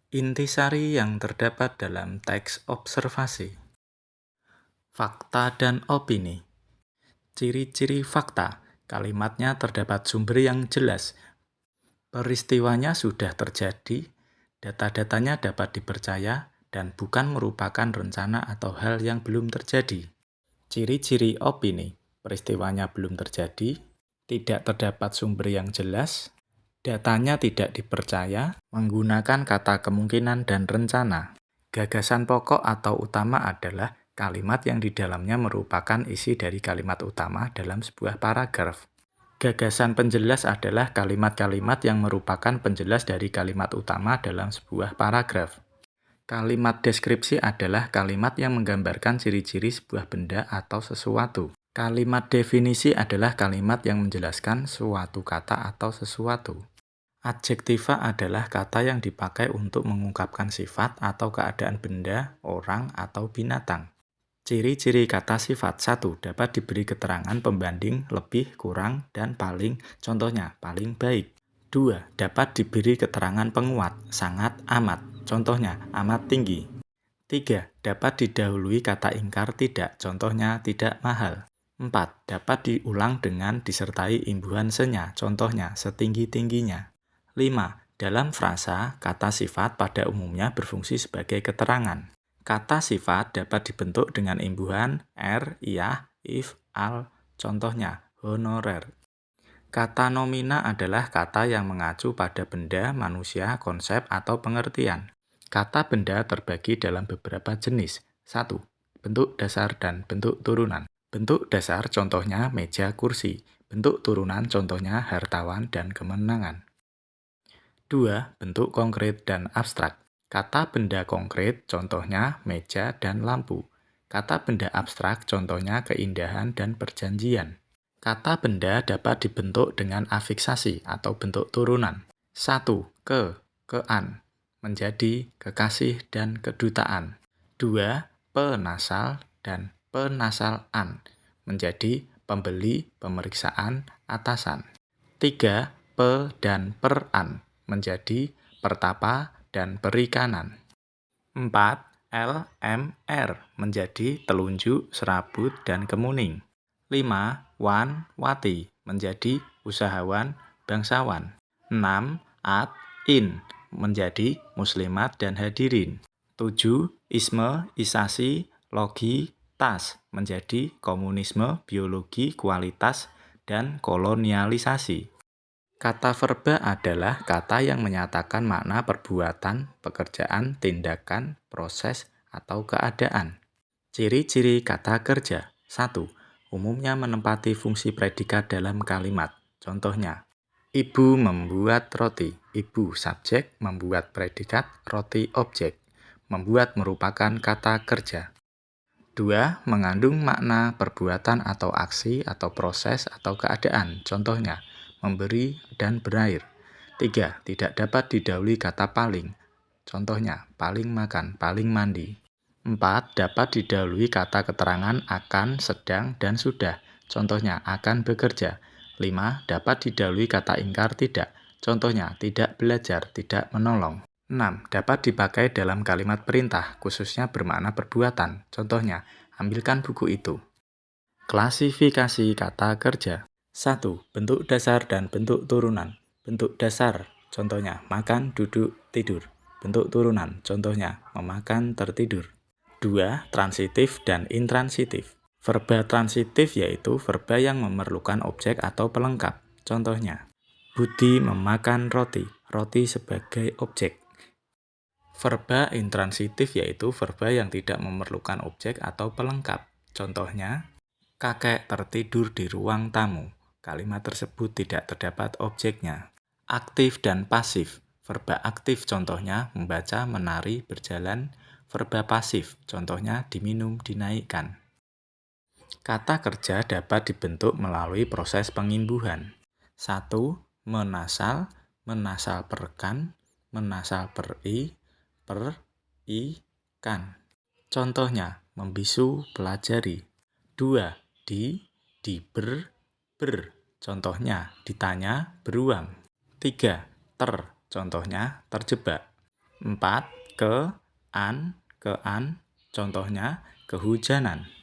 Intisari yang terdapat dalam teks observasi. Fakta dan opini. Ciri-ciri fakta. Kalimatnya terdapat sumber yang jelas. Peristiwanya sudah terjadi, data-datanya dapat dipercaya, dan bukan merupakan rencana atau hal yang belum terjadi. Ciri-ciri opini. Peristiwanya belum terjadi, tidak terdapat sumber yang jelas, datanya tidak dipercaya, menggunakan kata kemungkinan dan rencana. Gagasan pokok atau utama adalah kalimat yang di dalamnya merupakan isi dari kalimat utama dalam sebuah paragraf. Gagasan penjelas adalah kalimat-kalimat yang merupakan penjelas dari kalimat utama dalam sebuah paragraf. Kalimat deskripsi adalah kalimat yang menggambarkan ciri-ciri sebuah benda atau sesuatu. Kalimat definisi adalah kalimat yang menjelaskan suatu kata atau sesuatu. Adjektiva adalah kata yang dipakai untuk mengungkapkan sifat atau keadaan benda, orang, atau binatang. Ciri-ciri kata sifat. 1. Dapat diberi keterangan pembanding, lebih, kurang, dan paling, contohnya paling baik. 2. Dapat diberi keterangan penguat, sangat, amat, contohnya amat tinggi. 3. Dapat didahului kata ingkar tidak, contohnya tidak mahal. 4. Dapat diulang dengan disertai imbuhan senya, contohnya setinggi-tingginya. 5. Dalam frasa, kata sifat pada umumnya berfungsi sebagai keterangan. Kata sifat dapat dibentuk dengan imbuhan er, iyah, if, al, contohnya honorer. Kata nomina adalah kata yang mengacu pada benda, manusia, konsep, atau pengertian. Kata benda terbagi dalam beberapa jenis. 1. Bentuk dasar dan bentuk turunan. Bentuk dasar contohnya meja, kursi. Bentuk turunan contohnya hartawan dan kemenangan. 2. Bentuk konkret dan abstrak. Kata benda konkret contohnya meja dan lampu. Kata benda abstrak contohnya keindahan dan perjanjian. Kata benda dapat dibentuk dengan afiksasi atau bentuk turunan. 1. Kean, menjadi, kekasih, dan kedutaan. 2. Penasal dan penasalan, menjadi, pembeli, pemeriksaan, atasan. 3. Dan peran, menjadi, pertapa, dan perikanan. 4. LMR, menjadi, telunjuk, serabut, dan kemuning. 5. Wati, menjadi, usahawan, bangsawan. 6. In, menjadi, muslimat, dan hadirin. 7. Isasi, logi, tas, menjadi, komunisme, biologi, kualitas, dan kolonialisasi. Kata verba adalah kata yang menyatakan makna perbuatan, pekerjaan, tindakan, proses, atau keadaan. Ciri-ciri kata kerja. 1. Umumnya menempati fungsi predikat dalam kalimat. Contohnya, ibu membuat roti. Ibu subjek, membuat predikat, roti objek. Membuat merupakan kata kerja. 2. Mengandung makna perbuatan atau aksi atau proses atau keadaan. Contohnya, memberi dan berair. 3. Tidak dapat didahului kata paling. Contohnya, paling makan, paling mandi. 4. Dapat didahului kata keterangan akan, sedang, dan sudah. Contohnya, akan bekerja. 5. Dapat didahului kata ingkar tidak. Contohnya, tidak belajar, tidak menolong. 6. Dapat dipakai dalam kalimat perintah, khususnya bermakna perbuatan. Contohnya, ambilkan buku itu. Klasifikasi kata kerja. 1. Bentuk dasar dan bentuk turunan. Bentuk dasar, contohnya makan, duduk, tidur. Bentuk turunan, contohnya memakan, tertidur. 2. Transitif dan intransitif. Verba transitif yaitu verba yang memerlukan objek atau pelengkap. Contohnya, Budi memakan roti, roti sebagai objek. Verba intransitif yaitu verba yang tidak memerlukan objek atau pelengkap. Contohnya, kakek tertidur di ruang tamu. Kalimat tersebut tidak terdapat objeknya. Aktif dan pasif. Verba aktif contohnya membaca, menari, berjalan. Verba pasif contohnya diminum, dinaikkan. Kata kerja dapat dibentuk melalui proses pengimbuhan. 1. Menasal, menasal perkan, menasal kan. Contohnya, membisu, pelajari. 2. Ber, contohnya ditanya, beruang. 3. Contohnya terjebak. 4. Ke, an, contohnya kehujanan.